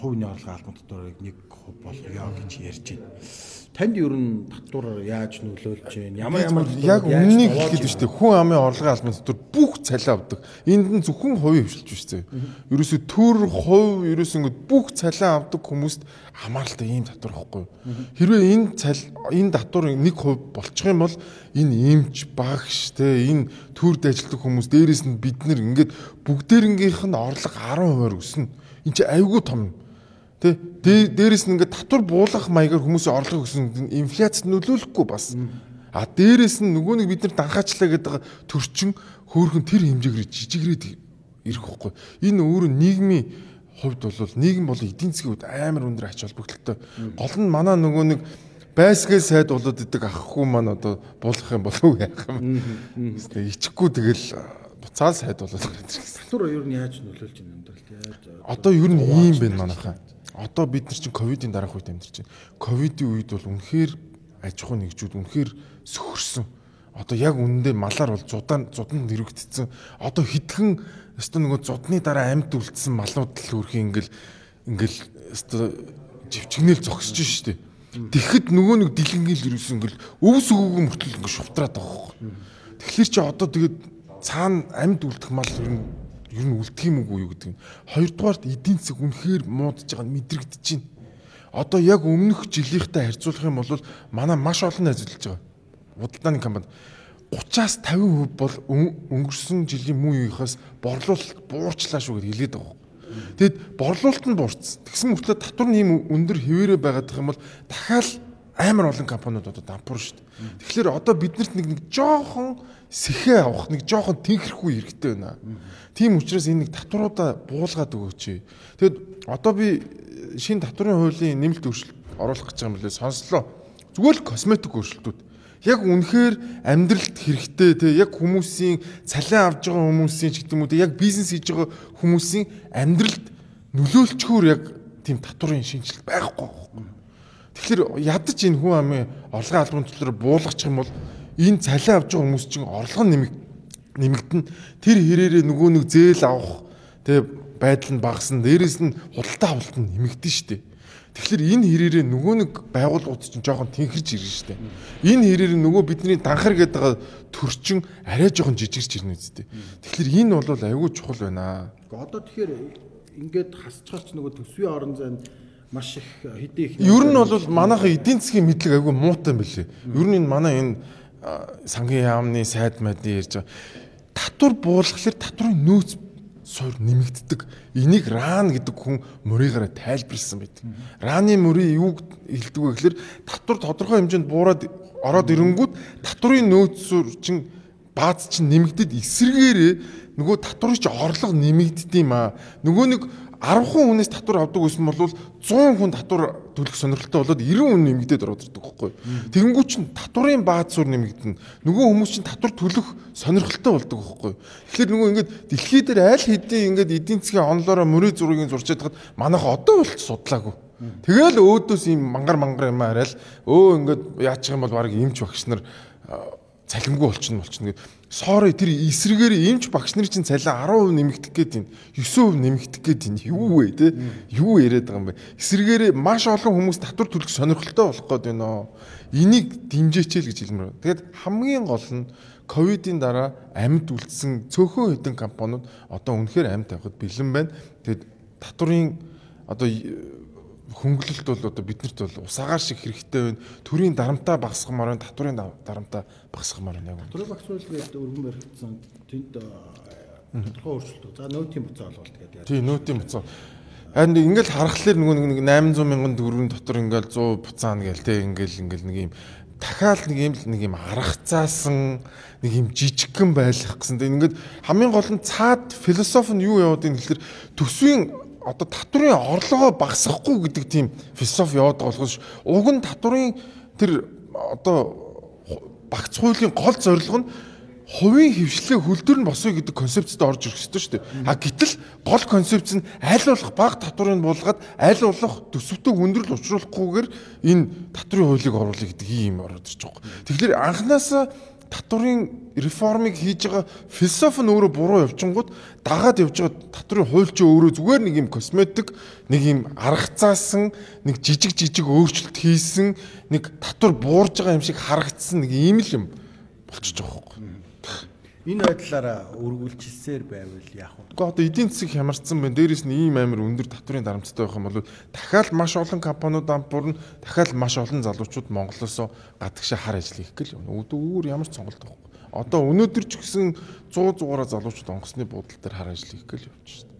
хувийн орлогын албан татварыг 1% болгоё гэж ярьж байна. Танд ер нь татвар яаж нөлөөлж байна? Ямар яг үннийг хэлэхэд шүү дээ. Хүн амын орлогын албан татвар бүх цалин авдаг. Энд нь зөвхөн хувийн хвшилж биш зэ. Ерөөсө төр хувь ерөөсө ингэ бүх цалин авдаг хүмүүст хамааралтай ийм татвар байхгүй. Хэрвээ энэ татвар 1% болчих юм бол энэ эмч, багш те энэ төрд ажилладаг хүмүүс дээрээс нь бид нар ингээд бүгдээрнгийнх нь орлого 10% өснө. Энд чи айгүй том. Дээрээс нь ингээд татвар буулгах маягаар хүмүүсийн орлого өснө инфляцид нөлөөлөхгүй бас. А дээрээс нь нөгөө нэг бид нар данхаачлаа гэдэг төрчин хөөрхөн тэр хэмжээгээр жижигрээд ирэх байхгүй. Энэ өөрөө нийгмийн хувьд бол нийгэм бол эдийн засгийн хувьд амар өндөр ач холбогдолтой. Гол нь манай нөгөө нэг байсгээ сайд болоод идэг ахгүй маань одоо буулгах юм болов уу яах юм. Ичихгүй тэгэл буцаал сайд болоод ирэх. Татвар ер нь яаж нөлөөлж байна амьдралд? Одоо ер нь ийм байна манайхаа. Одоо бид нар чинь ковидын дараах үед амьдарч байна. Ковидын үед бол үнэхээр аж ахуй нэгжүүд үнэхээр сөхөрсөн. Одоо яг үнэндээ малаар бол зуданд нэрвэгдсэн. Одоо хэдхэн өстө нөгөө зудны дараа амьд үлдсэн малууд л хөрхи ингээл өстө живчгнэл зогсож штэ. Тэгэхэд нөгөө нэг дэлгэнгээл ирсэн ингээл өвс өгөөг мөртөл ингээл шувтраад байгаа хөө. Тэгэхээр чи одоо тэгээд цаана амьд үлдэх мал ер нь үлдэх юм уу юу гэдэг нь. Хоёрдугаарт эдийн засаг үнэхээр муудаж байгаа нь мэдрэгдэж байна. Одоо яг өмнөх жилийнхтэй харьцуулах юм бол манай маш олон ажиллаж байгаа. Худалдааны компани 30-аас 50% бол өнгөрсөн жилийн мөн үеийнхээс борлуулалт буурчлаа шүү гэж хэлээд байгаа. Тэгэд борлуулалт нь буурсан. Тэгсэн мөртлөө татвар нь ийм өндөр хэвээрээ байгаад байгаа юм бол дахиад амар олон компаниуд одоо дампуур шүү дээ. Тэгэхээр одоо биднэрт нэг жоохон сэхээ авах, нэг жоохон тэнхэрхгүй хэрэгтэй байна. Тийм учраас энэ нэг татваруудаа буулгаад өгөөч. Тэгэд одоо би шинэ татварын хуулийн нэмэлт өөрчлөлт оруулах гэж байгаа юм лээ сонслоо. Зүгээр л косметик өөрчлөлтүүд. Яг үнэхээр амьдралд хэрэгтэй те яг хүмүүсийн цалин авж байгаа хүмүүсийн ч гэдэг юм уу яг бизнес хийж байгаа хүмүүсийн амьдралд нөлөөлчхөөр яг тийм татварын шинжилт байхгүй. Тэгэхээр ядаж энэ хүн амын орлогын албан татвар буулгачих юм бол энэ цалин авж байгаа хүмүүс чинь орлого нэмэгдэн тэр хэрээрээ нөгөө нэг зээл авах те байдал нь багасна. Дээрээс нь худалдаа авалт нь нэмэгдэн штэ. Тэгэхээр энэ хэрээрээ нөгөө нэг байгууллагууд чинь жоохон тэнхэрж ирнэ штэ. Энэ хэрээрээ нөгөө бидний данхар гэдэг төрчин арай жоохон жижигэрч ирнэ үстэ. Тэгэхээр энэ бол аюул чухал байна. Одоо тэгэхээр ингээд хасчихарч нөгөө төсвийн орон зайд маш их хэдий их. Ер нь бол манайхаа эдийн засгийн мэдлэг аюул муутай юм билээ. Ер нь манай энэ сангийн яамны сайд мэдээ ярьж байгаа. Татвар буулгахлаар татварын нөөц суур нэмэгддэг. Энийг ран гэдэг хүн мөрийгаараа тайлбарлсан байдаг. Раны мөрий юу хэлдэг вэ гэхээр татвар тодорхой хэмжээнд буураад ороод ирэнгүүт татварын нөөц суур чинь бааз чинь нэмэгдэд эсэргээрээ нөгөө татварын чинь орлого нэмэгддэм юм аа. Нөгөө нэг 10 хүнээс татвар авдаг байсан бол 100 хүн татвар төлөх сонирхолтой болоод 90 хүн нэмэгдээд ороод ирдэг байхгүй. Тэгэнгүүт чинь татварын бааз суурь нэмэгдэнэ. Нөгөө хүмүүс чинь татвар төлөх сонирхолтой болдог байхгүй. Тэгэхээр нөгөө ингээд дэлхий дээр аль хэдийн ингээд эдийн засгийн онлоороо мөрийн зургийг зурчаад хад манайха одоо болч судлаагүй. Тэгэл өөдөөс ийм мангар юм арай л ингээд яачих юм бол баг эмч багш нар цалингүй болчихно гэд. Sorry тэр эсрэгээр эмч багш нар чинь цалин 10% нэмэгдэх гээд байна. 9% нэмэгдэх гээд байна. Юу вэ те? Юу яриад байгаа юм бэ? Эсрэгээр маш олон хүмүүс татвар төлөх сонирхолтой болох гээд байна. Энийг дэмжээч л гэж хэлмээр. Тэгээд хамгийн гол нь ковидын дараа амьд үлдсэн цөөхөн хэдэн компаниуд одоо үнэхээр амьд тавихад бэлэн байна. Тэгээд татварын одоо хөнгөлөлт бол одоо биднэрт бол усаагаар шиг хэрэгтэй байна. Төрийн дарамтаа багасгамаар байна, татварын дарамтаа багасгамаар байна яг. Төрийн багасгал гэдэг өргөн баригдсан тэнд тодорхой өөрчлөлт. За нөөтийн буцаа олголт гэдэг. Тийм нөөтийн буцаа. Харин ингээл харахаар нөгөө нэг 800 мянган төгрөгийн дотор ингээл 100 буцаана гээл те ингээл нэг юм дахиад нэг юм аргацаасан нэг юм жижигхэн байлгах гэсэн. Тэгээ ингээд хамгийн гол нь цаад философи нь юу яваад ийм гэхээр төсвийн одоо татварын орлогоо багасгахгүй гэдэг тийм философи яваад байгаа болохоос уг нь татварын тэр одоо багц хуулийн гол зорилго нь хувийн хвшлээ хөлдөр нь босгоё гэдэг концепцэд орж ирэх ёстой шүү дээ. А гэтэл гол концепц нь аль болох бага татварыг буулгаад аль болох төсөвтөө хүндрэл учруулахгүйгээр энэ татварын хуулийг оруулах гэдэг ийм ороод ирж байгаа. Тэгэхээр анханасаа татварын реформыг хийж байгаа философи нь өөрөө буруу явжингууд дагаад явж байгаа татварын хууль чинь өөрөө зүгээр нэг юм косметик, нэг юм аргацаасан, нэг жижиг өөрчлөлт хийсэн, нэг татвар буурж байгаа юм шиг харагдсан нэг ийм л юм болчихж байгаа байхгүй. Энэ байдлаараа үргэлжилсээр байвал яах вэ? Гэхдээ одоо эдийн засаг хямарсан байна. Дээрээс нь ийм амар өндөр татварын дарамттай байх юм бол дахиад маш олон компаниуд ампуурна, дахиад маш олон залуучууд Монголоос гадагшаа хар ажил хийх гэл юм. Өөр ямар ч сонголт байхгүй. Одоо өнөөдөр ч гэсэн 100 залуучууд онгоцны буудлын дээр хар ажил хийх гэл явж байна.